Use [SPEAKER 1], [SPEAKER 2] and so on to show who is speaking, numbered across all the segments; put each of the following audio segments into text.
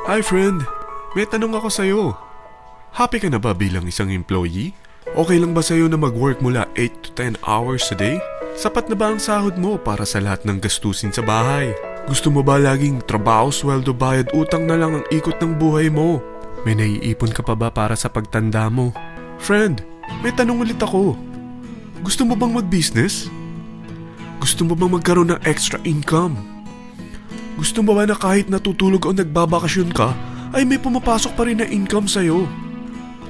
[SPEAKER 1] Hi friend, may tanong ako sa'yo. Happy ka na ba bilang isang employee? Okay lang ba sa'yo na mag-work mula 8 to 10 hours a day? Sapat na ba ang sahod mo para sa lahat ng gastusin sa bahay? Gusto mo ba laging trabaho, sweldo, bayad, utang na lang ang ikot ng buhay mo? May naiipon ka pa ba para sa pagtanda mo? Friend, may tanong ulit ako. Gusto mo bang mag-business? Gusto mo bang magkaroon ng extra income? Gusto mo ba na kahit natutulog o nagbabakasyon ka, ay may pumapasok pa rin na income sa'yo?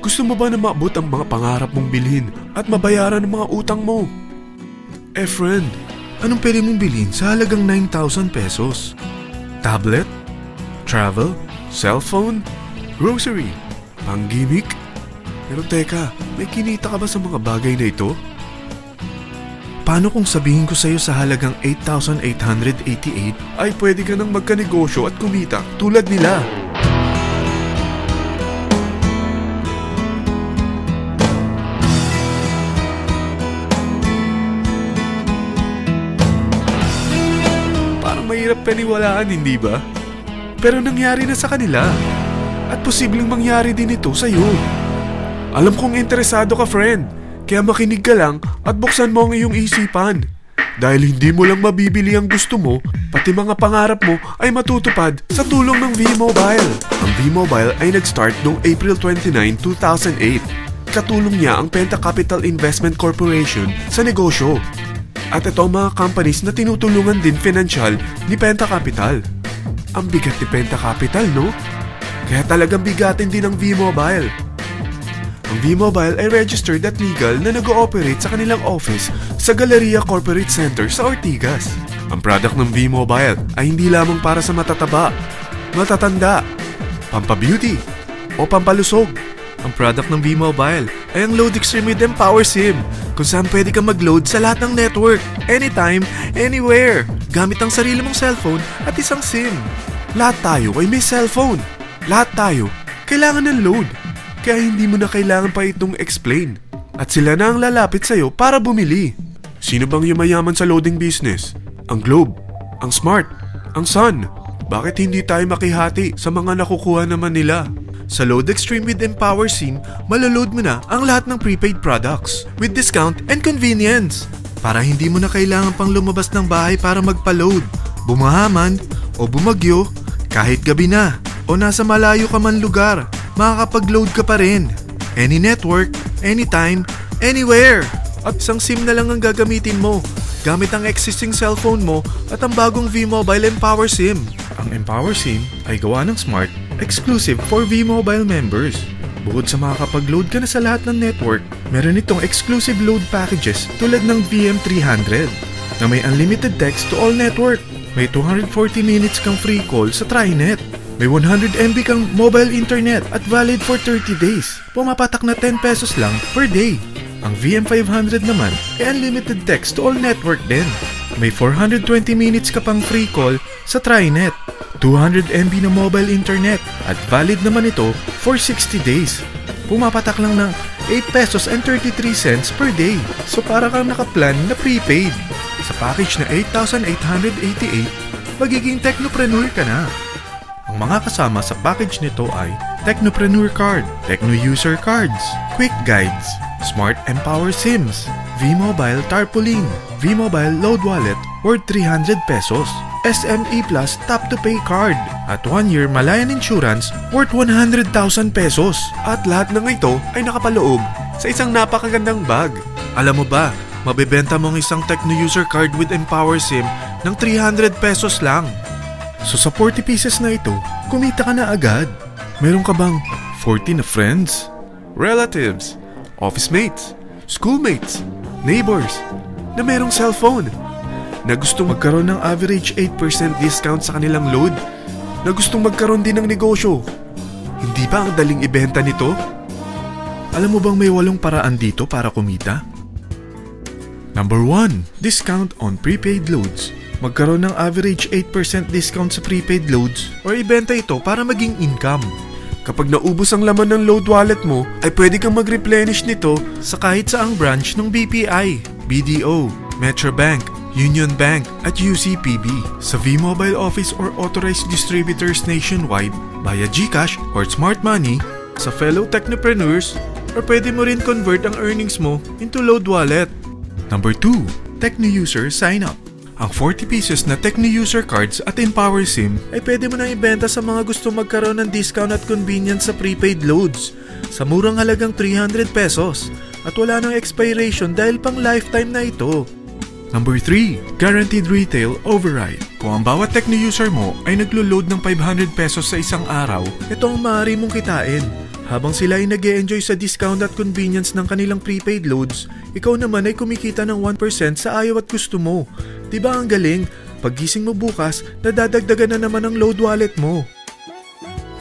[SPEAKER 1] Gusto mo ba na maabot ang mga pangarap mong bilhin at mabayaran ang mga utang mo? Eh friend, anong pwede mong bilhin sa halagang 9,000 pesos? Tablet? Travel? Cellphone? Grocery? Pang-gimmick? Pero teka, may kinita ka ba sa mga bagay na ito? Paano kung sabihin ko sa'yo sa halagang 8,888 ay pwede ka nang magkanegosyo at kumita tulad nila? Parang mahirap paniwalaan, hindi ba? Pero nangyari na sa kanila. At posibleng mangyari din ito sa'yo. Alam kong interesado ka, friend. Kaya makinig ka lang at buksan mo ang iyong isipan. Dahil hindi mo lang mabibili ang gusto mo, pati mga pangarap mo ay matutupad sa tulong ng V-Mobile. Ang V-Mobile ay nag-start noong April 29, 2008. Katulong niya ang Penta Capital Investment Corporation sa negosyo. At ito ang mga companies na tinutulungan din financial ni Penta Capital. Ang bigat ni Penta Capital, no? Kaya talagang bigatin din ang V-Mobile. Ang V-Mobile ay registered at legal na nag-ooperate sa kanilang office sa Galleria Corporate Center sa Ortigas. Ang product ng V-Mobile ay hindi lamang para sa matataba, matatanda, pampabeauty, o pampalusog. Ang product ng V-Mobile ay ang Load Extreme with Empower SIM, kung saan pwede kang mag-load sa lahat ng network, anytime, anywhere, gamit ang sarili mong cellphone at isang SIM. Lahat tayo ay may cellphone. Lahat tayo kailangan ng load. Kaya hindi mo na kailangan pa itong explain. At sila na ang lalapit sa'yo para bumili. Sino bang yumayaman sa loading business? Ang Globe, ang Smart, ang Sun. Bakit hindi tayo makihati sa mga nakukuha naman nila? Sa Load Extreme with Empower SIM, malaload mo na ang lahat ng prepaid products with discount and convenience. Para hindi mo na kailangan pang lumabas ng bahay para magpa-load. Bumahaman o bumagyo, kahit gabi na o nasa malayo ka man lugar, makakapag-load ka pa rin. Any network, anytime, anywhere. At isang SIM na lang ang gagamitin mo gamit ang existing cellphone mo at ang bagong V-Mobile Empower SIM. Ang Empower SIM ay gawa ng Smart, exclusive for V-Mobile members. Bukod sa makakapag-load ka na sa lahat ng network, meron itong exclusive load packages tulad ng VM300 na may unlimited text to all network. May 240 minutes kang free call sa TriNet. May 100 MB kang mobile internet at valid for 30 days. Pumapatak na 10 pesos lang per day. Ang VM500 naman ay unlimited text to all network din. May 420 minutes ka pang free call sa TriNet. 200 MB na mobile internet at valid naman ito for 60 days. Pumapatak lang ng 8 pesos and 33 cents per day. So para kang nakaplan na prepaid. Sa package na 8,888, magiging technopreneur ka na. Ang mga kasama sa package nito ay Technopreneur Card, Techno User Cards, Quick Guides, Smart Empower SIMs, V-Mobile Tarpaulin, V-Mobile Load Wallet worth 300 pesos, SME Plus Tap to Pay Card, at 1-year Malayan Insurance worth 100,000 pesos. At lahat ng ito ay nakapaloob sa isang napakagandang bag. Alam mo ba, mabebenta mo ang isang Techno User Card with Empower SIM ng 300 pesos lang. So sa 40 pieces na ito, kumita ka na agad. Meron ka bang 40 na friends, relatives, office mates, schoolmates, neighbors na merong cellphone, na gustong magkaroon ng average 8% discount sa kanilang load, na gustong magkaroon din ng negosyo? Hindi ba ang daling ibenta nito? Alam mo bang may 8 paraan dito para kumita? Number 1. Discount on prepaid loads. Magkaroon ng average 8% discount sa prepaid loads o ibenta ito para maging income. Kapag naubos ang laman ng load wallet mo, ay pwede kang mag-replenish nito sa kahit saang branch ng BPI, BDO, Metrobank, Union Bank at UCPB, sa V-Mobile office or authorized distributors nationwide, via GCash or Smart Money, sa fellow technopreneurs, or pwede mo rin convert ang earnings mo into load wallet. Number 2, TechnoUser Sign Up. Ang 40 pesos na TechnoUser cards at Empower SIM ay pwede mo na ibenta sa mga gusto magkaroon ng discount at convenience sa prepaid loads sa murang halagang 300 pesos at wala nang expiration dahil pang lifetime na ito. Number 3, Guaranteed Retail Override. Kung ang bawat TechnoUser mo ay naglo-load ng 500 pesos sa isang araw, ito ang maaari mong kitain. Habang sila ay nag-e-enjoy sa discount at convenience ng kanilang prepaid loads, ikaw naman ay kumikita ng 1% sa ayaw at gusto mo. Diba ang galing? Paggising mo bukas, nadadagdagan na naman ang load wallet mo.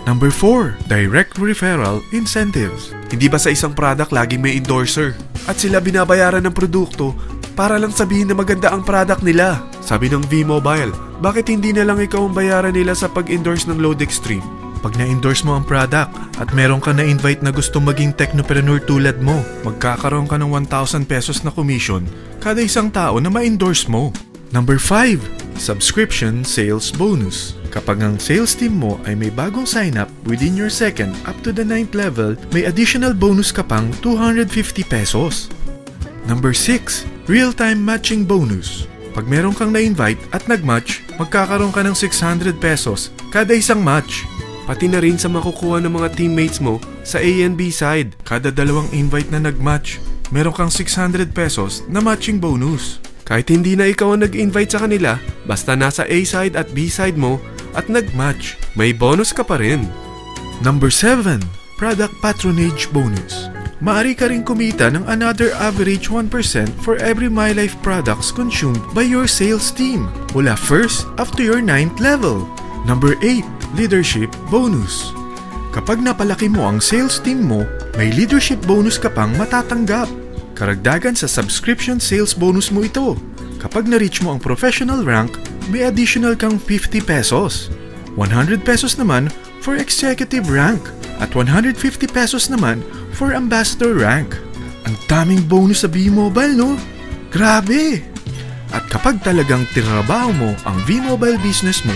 [SPEAKER 1] Number 4, Direct Referral Incentives. Hindi ba sa isang product laging may endorser? At sila binabayaran ng produkto para lang sabihin na maganda ang product nila. Sabi ng V-Mobile, bakit hindi na lang ikaw ang bayaran nila sa pag-endorse ng Load Extreme? Pag na-endorse mo ang product at meron ka na-invite na gusto maging technopreneur tulad mo, magkakaroon ka ng 1,000 pesos na commission kada isang tao na ma-endorse mo. Number 5, Subscription Sales Bonus. Kapag ang sales team mo ay may bagong sign-up within your second up to the 9th level, may additional bonus ka pang 250 pesos. Number 6, Real-Time Matching Bonus. Pag meron kang na-invite at nag-match, magkakaroon ka ng 600 pesos kada isang match. Pati na rin sa makukuha ng mga teammates mo sa A and B side. Kada dalawang invite na nag-match, meron kang 600 pesos na matching bonus. Kahit hindi na ikaw ang nag-invite sa kanila, basta nasa A side at B side mo at nag-match, may bonus ka pa rin. Number 7, Product Patronage Bonus. Maaari ka rin kumita ng another average 1% for every MyLife products consumed by your sales team mula 1st up to your 9th level. Number 8, Leadership Bonus. Kapag napalaki mo ang sales team mo, may leadership bonus ka pang matatanggap. Karagdagan sa subscription sales bonus mo ito. Kapag na-reach mo ang professional rank, may additional kang 50 pesos. 100 pesos naman for executive rank at 150 pesos naman for ambassador rank. Ang daming bonus sa V-Mobile, no? Grabe! At kapag talagang tinrabaho mo ang V-Mobile business mo,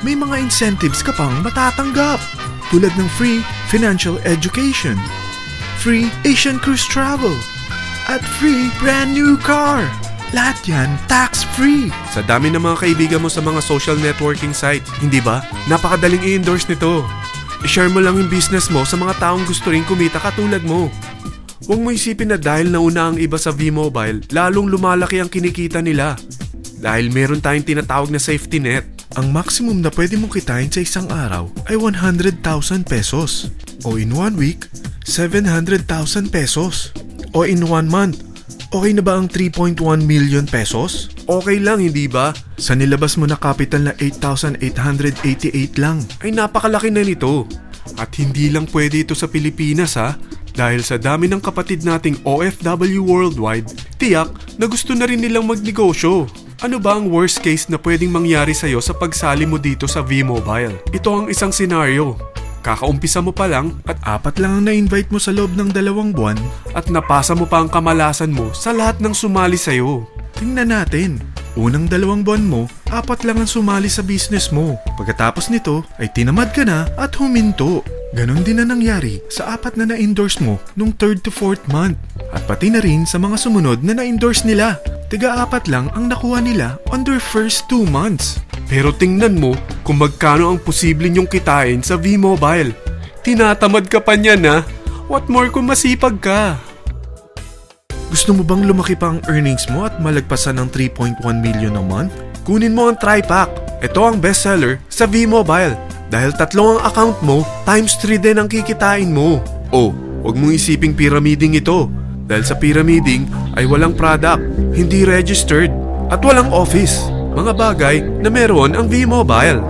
[SPEAKER 1] may mga incentives ka pang matatanggap tulad ng free financial education, free Asian cruise travel, at free brand new car. Lahat yan tax-free. Sa dami ng mga kaibigan mo sa mga social networking sites, hindi ba? Napakadaling i-endorse nito. I-share mo lang yung business mo sa mga taong gusto rin kumita katulad mo. Huwag mo isipin na dahil nauna ang iba sa V-Mobile, lalong lumalaki ang kinikita nila. Dahil meron tayong tinatawag na safety net. Ang maximum na pwede mong kitain sa isang araw ay 100,000 pesos. O in 1 week, 700,000 pesos. O in 1 month, okay na ba ang 3.1 million pesos? Okay lang, hindi ba? Sa nilabas mo na capital na 8,888 lang, ay napakalaki na nito. At hindi lang pwede ito sa Pilipinas ha, dahil sa dami ng kapatid nating OFW worldwide, tiyak na gusto na rin nilang magnegosyo. Ano ba ang worst case na pwedeng mangyari sa'yo sa pagsali mo dito sa V-Mobile? Ito ang isang senaryo. Kakaumpisa mo pa lang at 4 lang ang na-invite mo sa loob ng 2 buwan at napasa mo pa ang kamalasan mo sa lahat ng sumali sa'yo. Tingnan natin. Unang 2 buwan mo, 4 lang ang sumali sa business mo. Pagkatapos nito ay tinamad ka na at huminto. Ganon din na nangyari sa 4 na na-endorse mo nung 3rd to 4th month. At pati na rin sa mga sumunod na na-endorse nila. Tiga-4 lang ang nakuha nila on their first 2 months. Pero tingnan mo kung magkano ang posible nyong kitain sa V-Mobile. Tinatamad ka pa niyan ha? What more kung masipag ka? Gusto mo bang lumaki pa ang earnings mo at malagpasan ng 3.1 million a month? Kunin mo ang TriPack. Ito ang bestseller sa V-Mobile. Dahil 3 ang account mo, times 3 din ang kikitain mo. Oh, huwag mong isiping pyramiding ito. Dahil sa pyramiding ay walang product, hindi registered, at walang office. Mga bagay na meron ang V-Mobile.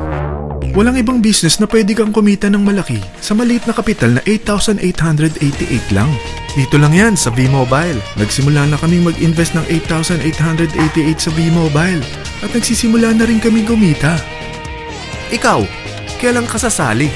[SPEAKER 1] Walang ibang business na pwede kang kumita ng malaki sa maliit na kapital na 8,888 lang. Dito lang yan sa V-Mobile. Nagsimula na kaming mag-invest ng 8,888 sa V-Mobile at nagsisimula na rin kaming kumita. Ikaw, kailan ka sasali?